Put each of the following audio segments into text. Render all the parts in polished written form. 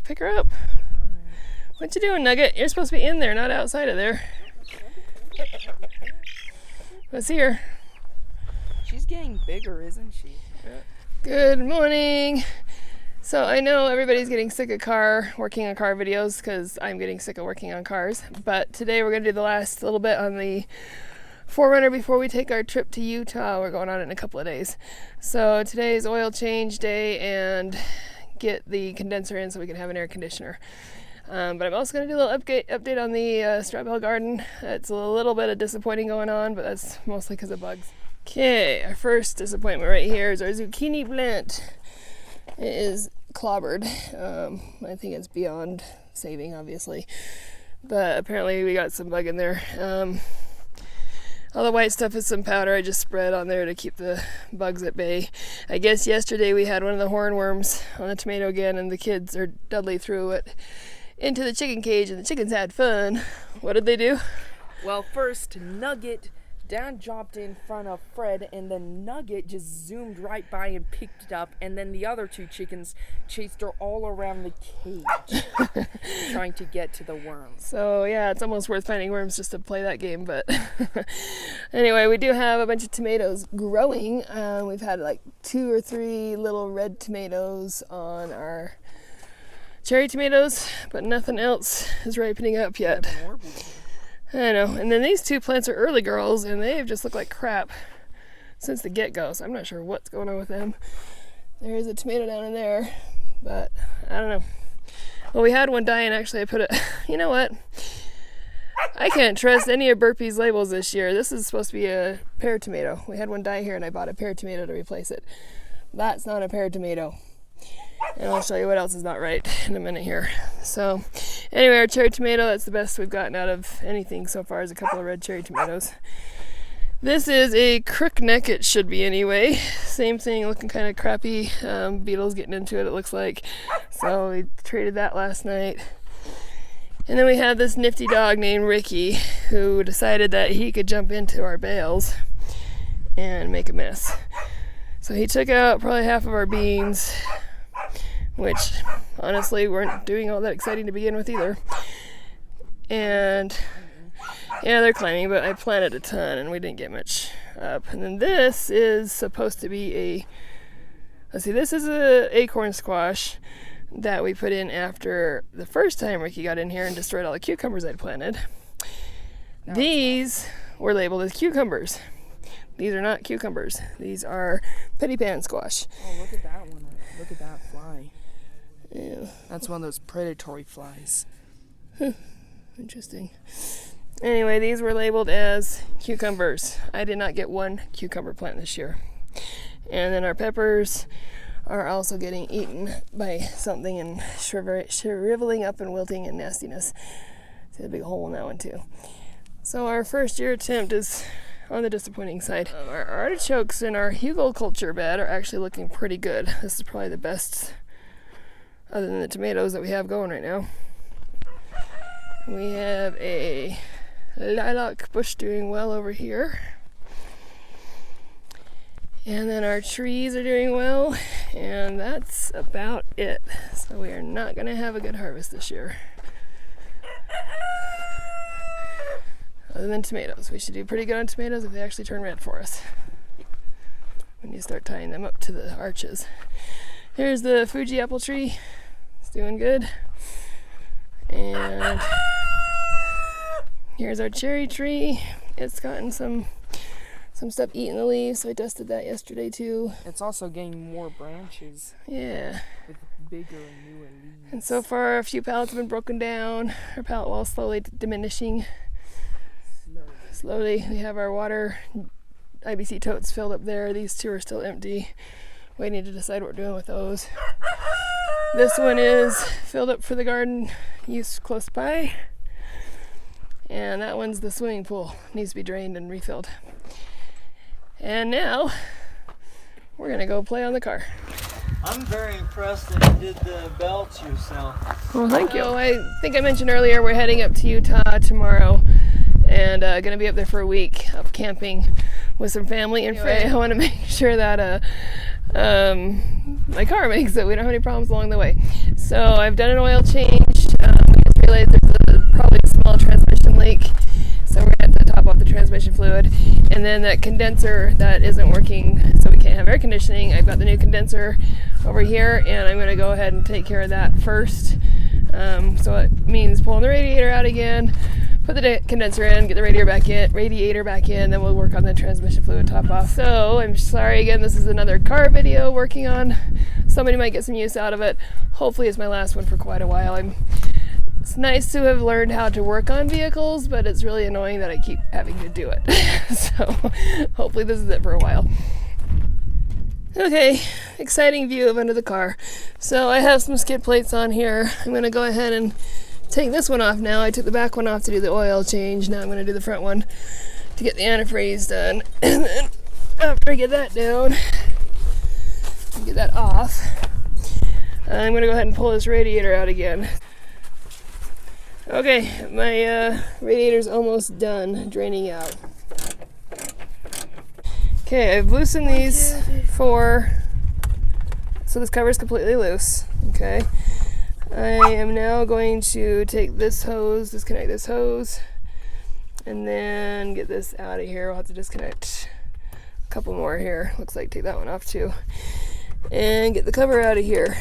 pick her up. What you doing, Nugget? You're supposed to be in there, not outside of there. Let's see her. She's getting bigger, isn't she? Good morning. So I know everybody's getting sick of working on car videos because I'm getting sick of working on cars. But today we're going to do the last little bit on the 4Runner before we take our trip to Utah. We're going on it in a couple of days. So today's oil change day and get the condenser in so we can have an air conditioner. But I'm also going to do a little update on the strawberry garden. It's a little bit of disappointing going on, but that's mostly because of bugs. Okay, our first disappointment right here is our zucchini plant. It is clobbered. I think it's beyond saving, obviously. But apparently we got some bug in there. All the white stuff is some powder I just spread on there to keep the bugs at bay. I guess yesterday we had one of the hornworms on the tomato again, and the kids, or Dudley, threw it into the chicken cage, and the chickens had fun. What did they do? Well, first, Nugget down dropped in front of Fred, and then Nugget just zoomed right by and picked it up, and then the other two chickens chased her all around the cage trying to get to the worms. So yeah, it's almost worth finding worms just to play that game, but anyway, we do have a bunch of tomatoes growing. We've had like 2 or 3 little red tomatoes on our cherry tomatoes, but nothing else is ripening up yet. I know. And then these 2 plants are early girls, and they've just looked like crap since the get-go, so I'm not sure what's going on with them. There is a tomato down in there, but I don't know. Well, we had one die, and actually I put it, you know what? I can't trust any of Burpee's labels this year. This is supposed to be a pear tomato. We had one die here, and I bought a pear tomato to replace it. That's not a pear tomato. And I'll show you what else is not right in a minute here. So anyway, our cherry tomato, that's the best we've gotten out of anything so far, is a couple of red cherry tomatoes. This is a crookneck, it should be anyway. Same thing, looking kind of crappy. Beetles getting into it looks like. So we traded that last night. And then we have this nifty dog named Ricky who decided that he could jump into our bales and make a mess. So he took out probably half of our beans, which honestly weren't doing all that exciting to begin with either. And yeah, they're climbing, but I planted a ton and we didn't get much up. And then this is supposed to be this is a acorn squash that we put in after the first time Ricky got in here and destroyed all the cucumbers I'd planted. These were labeled as cucumbers. These are not cucumbers. These are petty pan squash. Oh, look at that one. Look at that fly. Yeah. That's one of those predatory flies. Interesting. Anyway, these were labeled as cucumbers. I did not get one cucumber plant this year. And then our peppers are also getting eaten by something and shriveling up and wilting and nastiness. See a big hole in that one too. So our first year attempt is on the disappointing side. Our artichokes in our hugelkultur bed are actually looking pretty good. This is probably the best, other than the tomatoes, that we have going right now. We have a lilac bush doing well over here. And then our trees are doing well, and that's about it. So we are not going to have a good harvest this year. Other than tomatoes. We should do pretty good on tomatoes if they actually turn red for us when you start tying them up to the arches. Here's the Fuji apple tree. It's doing good. And here's our cherry tree. It's gotten some stuff eating the leaves, so I dusted that yesterday too. It's also getting more branches. Yeah. With bigger and newer leaves. And so far a few pallets have been broken down. Our pallet wall is slowly diminishing. Slowly. We have our water IBC totes filled up there. These 2 are still empty. Waiting to decide what we're doing with those. This one is filled up for the garden use close by. And that one's the swimming pool. Needs to be drained and refilled. And now we're gonna go play on the car. I'm very impressed that you did the belts yourself. Well, thank you. I think I mentioned earlier we're heading up to Utah tomorrow and gonna be up there for a week of camping with some family and friends. I want to make sure that my car makes it. We don't have any problems along the way. So I've done an oil change. I just realized there's probably a small transmission leak. So we're going to have to top off the transmission fluid. And then that condenser that isn't working, so we can't have air conditioning. I've got the new condenser over here, and I'm going to go ahead and take care of that first. So it means pulling the radiator out again, put the condenser in, get the radiator back in, then we'll work on the transmission fluid top off. So I'm sorry again, this is another car video working on. Somebody might get some use out of it. Hopefully it's my last one for quite a while. It's nice to have learned how to work on vehicles, but it's really annoying that I keep having to do it. So hopefully this is it for a while. Okay, exciting view of under the car. So I have some skid plates on here. I'm going to go ahead and take this one off now. I took the back one off to do the oil change. Now I'm going to do the front one to get the antifreeze done. And then after I get that down, get that off, I'm going to go ahead and pull this radiator out again. Okay, my radiator's almost done draining out. Okay, I've loosened these four, so this cover is completely loose. Okay, I am now going to take this hose, disconnect this hose, and then get this out of here. We'll have to disconnect a couple more here. Looks like take that one off too, and get the cover out of here.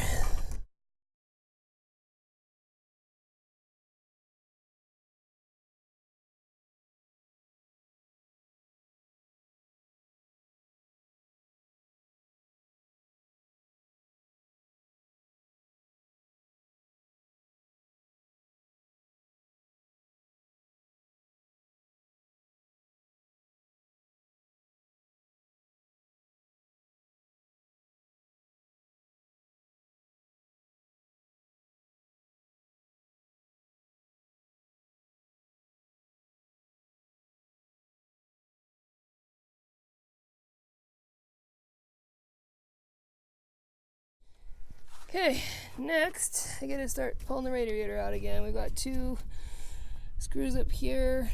Okay, next I gotta start pulling the radiator out again. We've got two screws up here,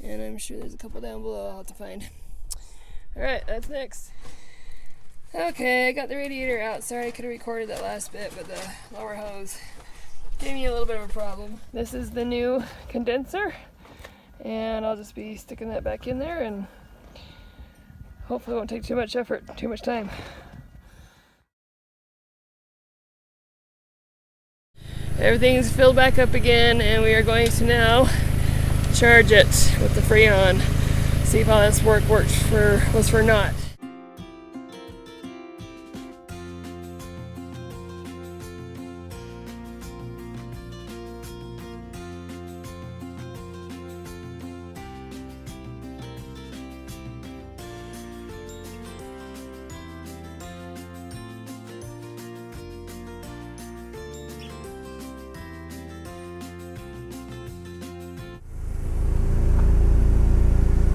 and I'm sure there's a couple down below I'll have to find. Alright, that's next. Okay, I got the radiator out. Sorry I could have recorded that last bit, but the lower hose gave me a little bit of a problem. This is the new condenser, and I'll just be sticking that back in there, and hopefully it won't take too much effort, too much time. Everything's filled back up again, and we are going to now charge it with the Freon. See if all this was for naught.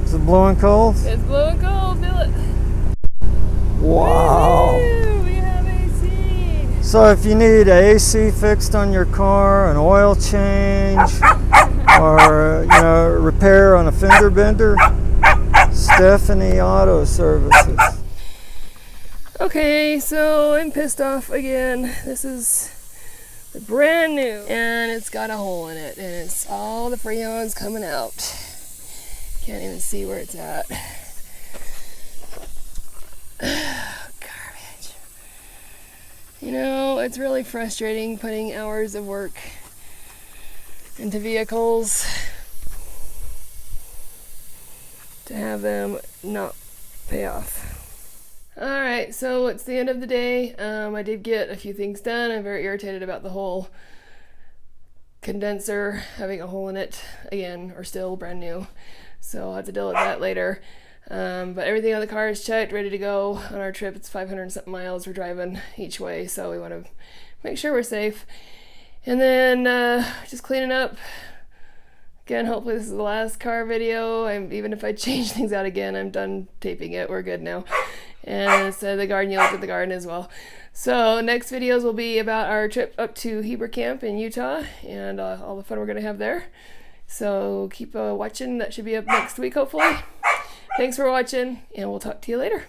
Is it blowing cold? It's blowing cold, feel it. Wow. Woo, we have AC. So if you need a AC fixed on your car, an oil change, or repair on a fender bender, Stephanie Auto Services. Okay, so I'm pissed off again. This is brand new, and it's got a hole in it, and it's all the Freon's coming out. Can't even see where it's at. Garbage. You know, it's really frustrating putting hours of work into vehicles to have them not pay off. Alright, so it's the end of the day. I did get a few things done. I'm very irritated about the whole condenser having a hole in it again, or still brand new. So I'll have to deal with that later. But everything on the car is checked, ready to go on our trip. It's 500 and something miles we're driving each way, so we want to make sure we're safe. And then just cleaning up. Again, hopefully this is the last car video. Even if I change things out again, I'm done taping it. We're good now. And so the garden, you looked at the garden as well. So next videos will be about our trip up to Heber Camp in Utah and all the fun we're going to have there. So keep watching. That should be up next week, hopefully. Thanks for watching, and we'll talk to you later.